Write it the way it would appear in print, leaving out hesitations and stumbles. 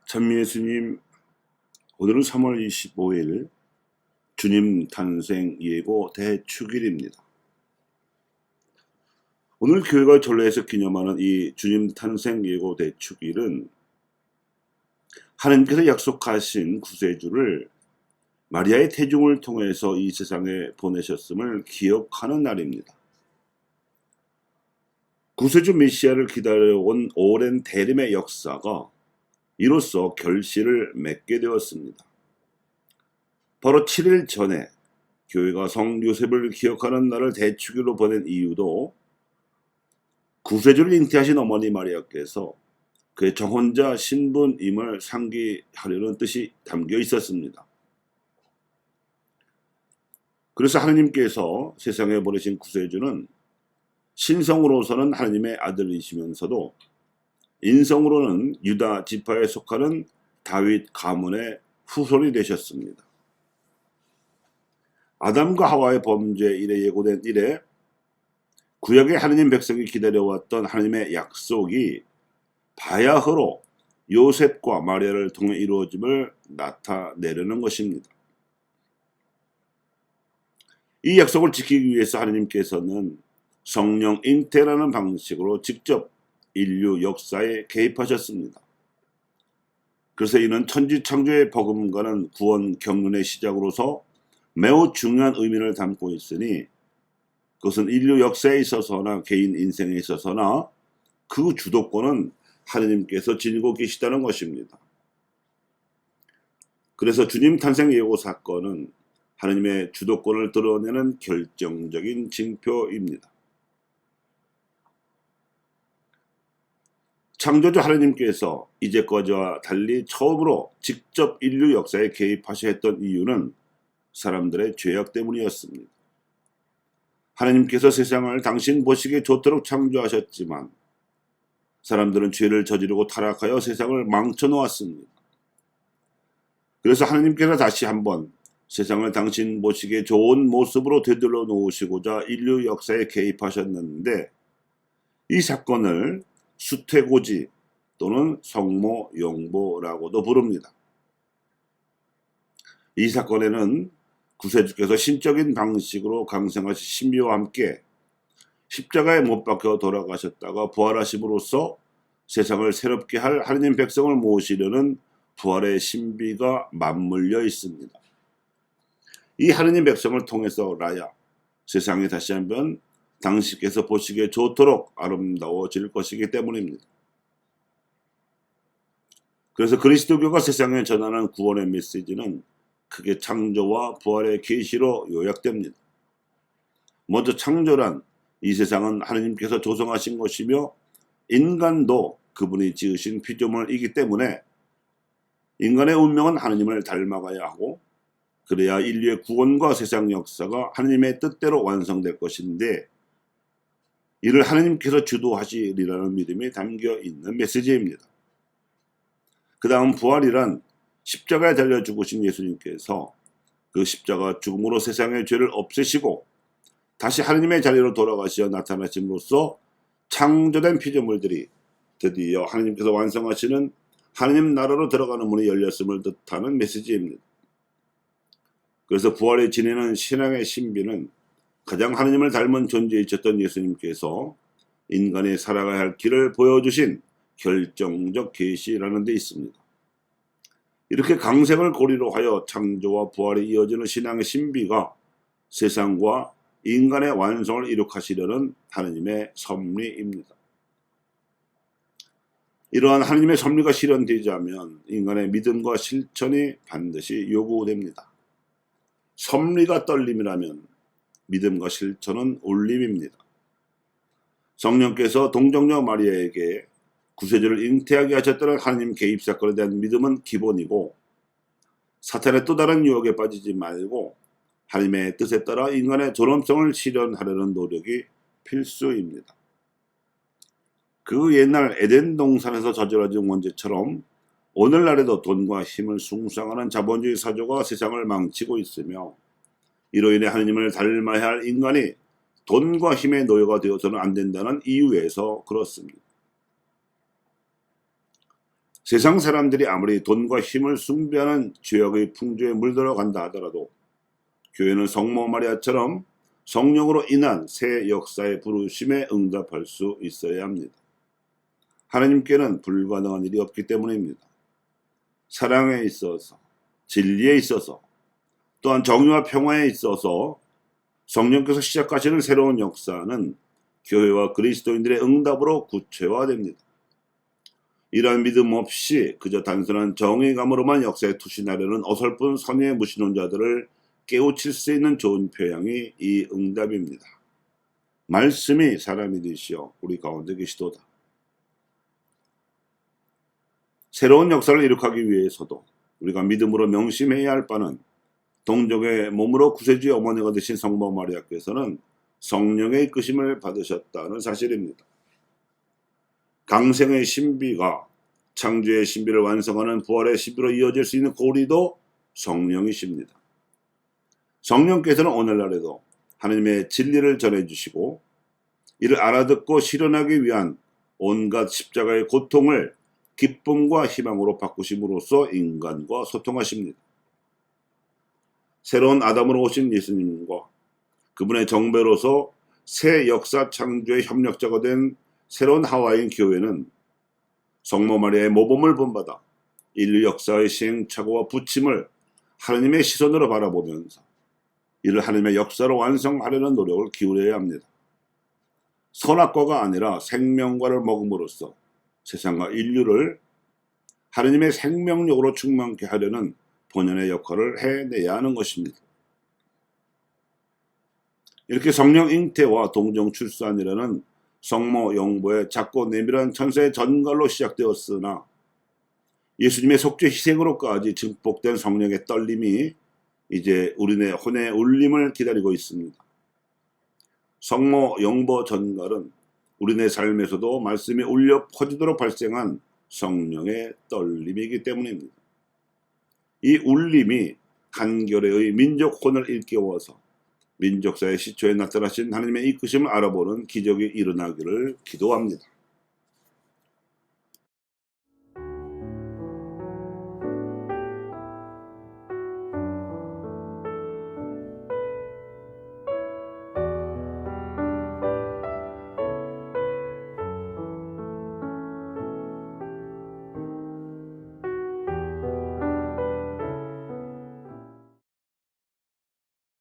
찬미예수님, 오늘은 3월 25일 주님 탄생 예고 대축일입니다. 오늘 교회가 전례에서 기념하는 이 주님 탄생 예고 대축일은 하나님께서 약속하신 구세주를 마리아의 태중을 통해서 이 세상에 보내셨음을 기억하는 날입니다. 구세주 메시아를 기다려온 오랜 대림의 역사가 이로써 결실을 맺게 되었습니다. 바로 7일 전에 교회가 성 요셉을 기억하는 날을 대축일로 보낸 이유도 구세주를 잉태하신 어머니 마리아께서 그의 정혼자 신분임을 상기하려는 뜻이 담겨 있었습니다. 그래서 하느님께서 세상에 보내신 구세주는 신성으로서는 하느님의 아들이시면서도 인성으로는 유다 지파에 속하는 다윗 가문의 후손이 되셨습니다. 아담과 하와의 범죄 이래 예고된 이래 구약의 하느님 백성이 기다려왔던 하느님의 약속이 바야흐로 요셉과 마리아를 통해 이루어짐을 나타내려는 것입니다. 이 약속을 지키기 위해서 하느님께서는 성령 잉태라는 방식으로 직접 인류 역사에 개입하셨습니다. 그래서 이는 천지창조의 복음과는 구원 경륜의 시작으로서 매우 중요한 의미를 담고 있으니 그것은 인류 역사에 있어서나 개인 인생에 있어서나 그 주도권은 하느님께서 지니고 계시다는 것입니다. 그래서 주님 탄생 예고 사건은 하느님의 주도권을 드러내는 결정적인 징표입니다. 창조주 하느님께서 이제까지와 달리 처음으로 직접 인류 역사에 개입하셔 했던 이유는 사람들의 죄악 때문이었습니다. 하느님께서 세상을 당신 보시기에 좋도록 창조하셨지만 사람들은 죄를 저지르고 타락하여 세상을 망쳐놓았습니다. 그래서 하느님께서 다시 한번 세상을 당신 보시기에 좋은 모습으로 되돌려 놓으시고자 인류 역사에 개입하셨는데 이 사건을 수태고지 또는 성모용보라고도 부릅니다. 이 사건에는 구세주께서 신적인 방식으로 강생하신 신비와 함께 십자가에 못 박혀 돌아가셨다가 부활하심으로써 세상을 새롭게 할 하느님 백성을 모시려는 부활의 신비가 맞물려 있습니다. 이 하느님 백성을 통해서라야 세상이 다시 한번 당신께서 보시기에 좋도록 아름다워질 것이기 때문입니다. 그래서 그리스도교가 세상에 전하는 구원의 메시지는 크게 창조와 부활의 계시로 요약됩니다. 먼저 창조란 이 세상은 하느님께서 조성하신 것이며 인간도 그분이 지으신 피조물이기 때문에 인간의 운명은 하느님을 닮아가야 하고 그래야 인류의 구원과 세상 역사가 하느님의 뜻대로 완성될 것인데 이를 하느님께서 주도하시리라는 믿음이 담겨 있는 메시지입니다. 그 다음 부활이란 십자가에 달려 죽으신 예수님께서 그 십자가 죽음으로 세상의 죄를 없애시고 다시 하느님의 자리로 돌아가시어 나타나심으로써 창조된 피조물들이 드디어 하느님께서 완성하시는 하느님 나라로 들어가는 문이 열렸음을 뜻하는 메시지입니다. 그래서 부활에 지니는 신앙의 신비는 가장 하느님을 닮은 존재이셨던 예수님께서 인간이 살아가야 할 길을 보여주신 결정적 계시라는 데 있습니다. 이렇게 강생을 고리로 하여 창조와 부활에 이어지는 신앙의 신비가 세상과 인간의 완성을 이룩하시려는 하느님의 섭리입니다. 이러한 하느님의 섭리가 실현되자면 인간의 믿음과 실천이 반드시 요구됩니다. 섭리가 떨림이라면 믿음과 실천은 울림입니다. 성령께서 동정녀 마리아에게 구세주를 잉태하게 하셨다는 하느님 개입 사건에 대한 믿음은 기본이고 사탄의 또 다른 유혹에 빠지지 말고 하느님의 뜻에 따라 인간의 존엄성을 실현하려는 노력이 필수입니다. 그 옛날 에덴 동산에서 저질러진 원죄처럼 오늘날에도 돈과 힘을 숭상하는 자본주의 사조가 세상을 망치고 있으며 이로 인해 하느님을 닮아야 할 인간이 돈과 힘의 노예가 되어서는 안 된다는 이유에서 그렇습니다. 세상 사람들이 아무리 돈과 힘을 숭배하는 죄악의 풍조에 물들어 간다 하더라도 교회는 성모 마리아처럼 성령으로 인한 새 역사의 부르심에 응답할 수 있어야 합니다. 하나님께는 불가능한 일이 없기 때문입니다. 사랑에 있어서, 진리에 있어서, 또한 정의와 평화에 있어서 성령께서 시작하시는 새로운 역사는 교회와 그리스도인들의 응답으로 구체화됩니다. 이러한 믿음 없이 그저 단순한 정의감으로만 역사에 투신하려는 어설픈 선의의 무신론자들을 깨우칠 수 있는 좋은 표양이 이 응답입니다. 말씀이 사람이 되시어 우리 가운데 계시도다. 새로운 역사를 이룩하기 위해서도 우리가 믿음으로 명심해야 할 바는 동족의 몸으로 구세주의 어머니가 되신 성모 마리아께서는 성령의 이끄심을 받으셨다는 사실입니다. 강생의 신비가 창조의 신비를 완성하는 부활의 신비로 이어질 수 있는 고리도 성령이십니다. 성령께서는 오늘날에도 하나님의 진리를 전해주시고 이를 알아듣고 실현하기 위한 온갖 십자가의 고통을 기쁨과 희망으로 바꾸심으로써 인간과 소통하십니다. 새로운 아담으로 오신 예수님과 그분의 정배로서 새 역사 창조의 협력자가 된 새로운 하와인 교회는 성모 마리아의 모범을 본받아 인류 역사의 시행착오와 부침을 하나님의 시선으로 바라보면서 이를 하나님의 역사로 완성하려는 노력을 기울여야 합니다. 선악과가 아니라 생명과를 먹음으로써 세상과 인류를 하나님의 생명력으로 충만케 하려는 본연의 역할을 해내야 하는 것입니다. 이렇게 성령 잉태와 동정 출산이라는 성모 영보의 작고 내밀한 천사의 전갈로 시작되었으나 예수님의 속죄 희생으로까지 증폭된 성령의 떨림이 이제 우리네 혼의 울림을 기다리고 있습니다. 성모 영보 전갈은 우리네 삶에서도 말씀이 울려 퍼지도록 발생한 성령의 떨림이기 때문입니다. 이 울림이 한겨레의 민족 혼을 일깨워서 민족사의 시초에 나타나신 하나님의 이끄심을 알아보는 기적이 일어나기를 기도합니다.